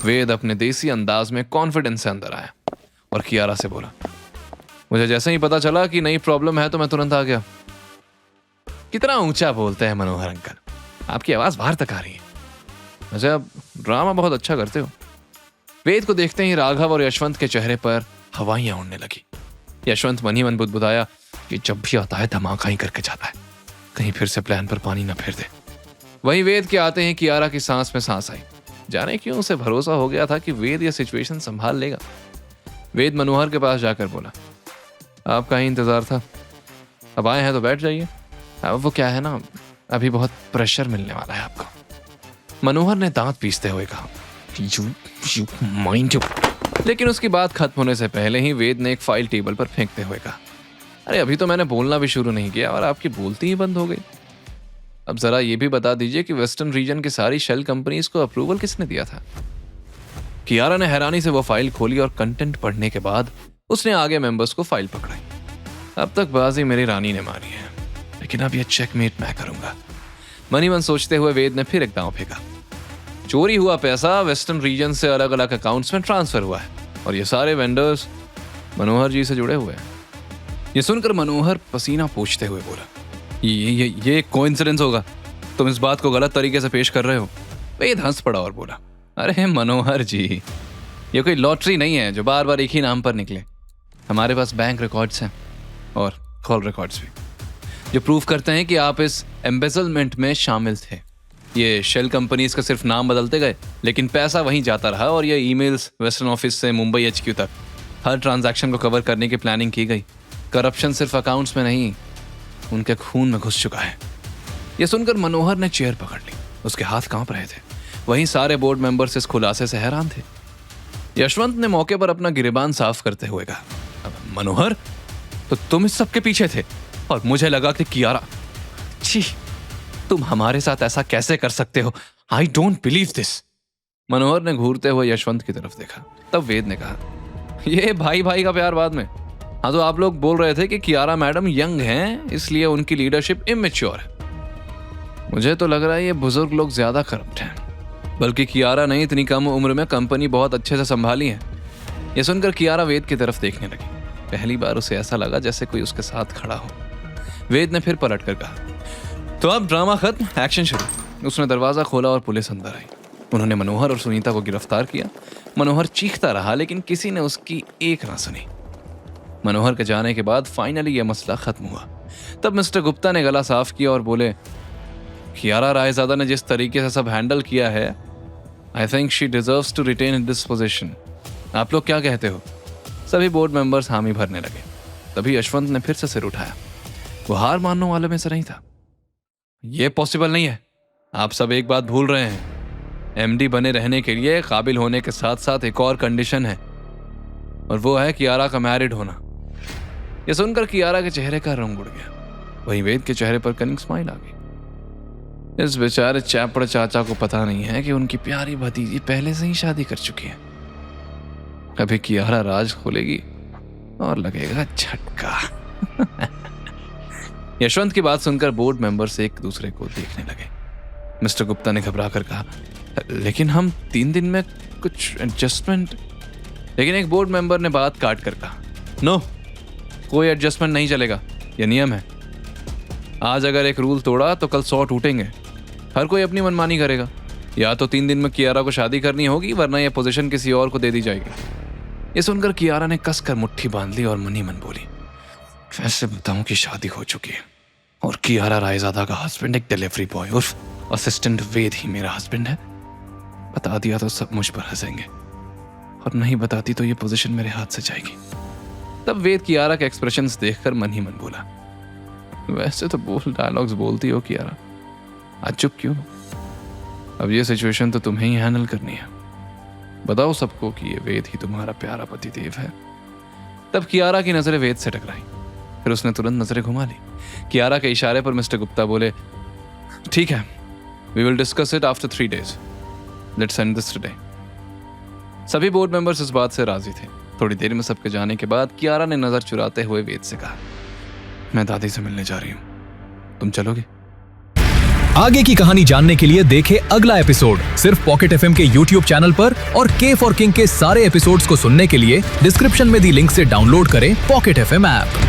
वेद अपने देसी अंदाज में कॉन्फिडेंस से अंदर आया और कियारा से बोला, मुझे जैसे ही पता चला कि नई प्रॉब्लम है तो मैं तुरंत आ गया। कितना ऊंचा बोलते हैं मनोहर अंकल, आपकी आवाज बाहर तक आ रही है। अच्छा, आप ड्रामा बहुत अच्छा करते हो। वेद को देखते ही राघव और यशवंत के चेहरे पर हवाइयां उड़ने लगी। यशवंत मन ही मन बुदबुदाया, ये जब भी आता है धमाका ही करके जाता है, कहीं फिर से प्लान पर पानी न फेर दे। वहीं वेद के आते ही कियारा की सांस में सांस आई। जाने क्यों उसे भरोसा हो गया था कि वेद यह सिचुएशन संभाल लेगा। वेद मनोहर के पास जाकर बोला, आपका ही इंतजार था, अब आए हैं तो बैठ जाइए। अब वो क्या है ना, अभी बहुत प्रेशर मिलने वाला है आपको। मनोहर ने दांत पीसते हुए कहा, you mind you। लेकिन उसकी बात खत्म होने से पहले ही वेद ने एक फाइल टेबल पर फेंकते हुए कहा, अरे अभी तो मैंने बोलना भी शुरू नहीं किया और आपकी बोलती ही बंद हो गई। अब जरा ये भी बता दीजिए कि वेस्टर्न रीजन की सारी शेल कंपनीज को अप्रूवल किसने दिया था? कियारा ने हैरानी से वो फाइल खोली और कंटेंट पढ़ने के बाद उसने आगे मेंबर्स को फाइल पकड़ाई। अब तक बाजी मेरी रानी ने मारी है, लेकिन अब यह चेकमेट मैं करूंगा। मन ही मन सोचते हुए वेद ने फिर एक दांव फेंका। चोरी हुआ पैसा वेस्टर्न रीजन से अलग अलग अकाउंट्स में ट्रांसफर हुआ है और ये सारे वेंडर्स मनोहर जी से जुड़े हुए हैं। ये सुनकर मनोहर पसीना पोंछते हुए बोला, ये कोइंसिडेंस होगा, तुम इस बात को गलत तरीके से पेश कर रहे हो। वेद हंस पड़ा और बोला, अरे मनोहर जी, ये कोई लॉटरी नहीं है जो बार बार एक ही नाम पर निकले। हमारे पास बैंक रिकॉर्ड्स हैं और कॉल रिकॉर्ड्स भी, जो प्रूव करते हैं कि आप इस एम्बेजलमेंट में शामिल थे। ये शेल कंपनीज का सिर्फ नाम बदलते गए, लेकिन पैसा वहीं जाता रहा और ये ईमेल्स वेस्टर्न ऑफिस से मुंबई HQ तक हर ट्रांजैक्शन को कवर करने की प्लानिंग की गई। करप्शन सिर्फ अकाउंट्स में नहीं, उनके खून में घुस चुका है। यह सुनकर मनोहर ने चेयर पकड़ ली, उसके हाथ कांप रहे थे। वहीं सारे बोर्ड मेंबर्स इस खुलासे से हैरान थे। यशवंत ने मौके पर अपना गिरेबान साफ करते हुए कहा, मनोहर, तो तुम इस सब के पीछे थे और मुझे लगा कि कियारा। छी, तुम हमारे साथ ऐसा कैसे कर सकते हो? I don't believe this. Manohar ने घूरते हुए यशवंत की तरफ देखा। तब वेद ने कहा, ये भाई भाई का प्यार बाद में। हाँ, तो आप लोग बोल रहे थे कि कियारा मैडम यंग हैं, इसलिए उनकी लीडरशिप इमेच्योर है। मुझे तो लग रहा है ये बुजुर्ग लोग ज्यादा करप्ट हैं, बल्कि कियारा ने इतनी कम उम्र में कंपनी बहुत अच्छे से संभाली है। यह सुनकर कियारा वेद की तरफ देखने लगी। पहली बार उसे ऐसा लगा जैसे कोई उसके साथ खड़ा हो। वेद ने फिर पलट कर कहा, तो अब ड्रामा खत्म, एक्शन शुरू। उसने दरवाजा खोला और पुलिस अंदर आई। उन्होंने मनोहर और सुनीता को गिरफ्तार किया। मनोहर चीखता रहा, लेकिन किसी ने उसकी एक ना सुनी। मनोहर के जाने के बाद फाइनली यह मसला खत्म हुआ। तब मिस्टर गुप्ता ने गला साफ किया और बोले, कियारा रायजादा ने जिस तरीके से सब हैंडल किया है, I think she deserves to retain this position. आप लोग क्या कहते हो? सभी बोर्ड मेंबर्स हामी भरने लगे। तभी यशवंत ने फिर से सिर उठाया। वो हार मानने वालों में से नहीं था। ये पॉसिबल नहीं है, आप सब एक बात भूल रहे हैं। MD बने रहने के लिए काबिल होने के साथ साथ एक और कंडीशन है, और वो है कियारा का मैरिड होना। यह सुनकर कियारा के चेहरे का रंग उड़ गया। वहीं वेद के चेहरे पर कनिंग स्माइल आ गई। इस बेचारे चैपड़ चाचा को पता नहीं है कि उनकी प्यारी भतीजी पहले से ही शादी कर चुकी है। अभी कियारा राज खोलेगी और लगेगा झटका। यशवंत की बात सुनकर बोर्ड मेंबर्स एक दूसरे को देखने लगे। मिस्टर गुप्ता ने घबरा कर कहा, लेकिन हम 3 दिन में कुछ एडजस्टमेंट। लेकिन एक बोर्ड मेंबर ने बात काट कर कहा, नो, कोई एडजस्टमेंट नहीं चलेगा, यह नियम है। आज अगर एक रूल तोड़ा तो कल 100 टूटेंगे। हर कोई अपनी मनमानी करेगा। या तो 3 दिन में कियारा को शादी करनी होगी, वरना यह पोजीशन किसी और को दे दी जाएगी। ये सुनकर कियारा ने कसकर मुट्ठी बांध ली और मन ही मन बोली, कैसे बताऊं कि शादी हो चुकी है और कियारा रायजादा का हस्बैंड एक डिलीवरी बॉय उर्फ असिस्टेंट वेद ही मेरा हस्बैंड है। बता दिया तो सब मुझ पर हंसेंगे, और नहीं बताती तो ये पोजीशन मेरे हाथ से जाएगी। तब वेद कियारा के एक्सप्रेशंस देखकर मन ही मन बोला, वैसे तो बोल डायलॉग्स बोलती हो कियारा, आज चुप क्यों? अब ये सिचुएशन तो तुम्हें ही हैंडल करनी है। बताओ सबको कि ये वेद ही तुम्हारा प्यारा पतिदेव है। तब कियारा की नजरें वेद से टकराई। फिर उसने तुरंत नजरें घुमा ली। कियारा के इशारे पर मिस्टर गुप्ता बोले, ठीक है, we will discuss it after 3 days. Let's end this today. सभी बोर्ड मेंबर्स इस बात से राजी थे। थोड़ी देर में सबके जाने के बाद कियारा ने नजर चुराते हुए वेद से कहा, मैं दादी से मिलने जा रही हूं, तुम चलोगे? आगे की कहानी जानने के लिए देखें अगला एपिसोड सिर्फ पॉकेट एफएम के यूट्यूब चैनल पर, और के फॉर किंग के सारे एपिसोड्स को सुनने के लिए डिस्क्रिप्शन में दी लिंक से डाउनलोड करें पॉकेट एफएम ऐप।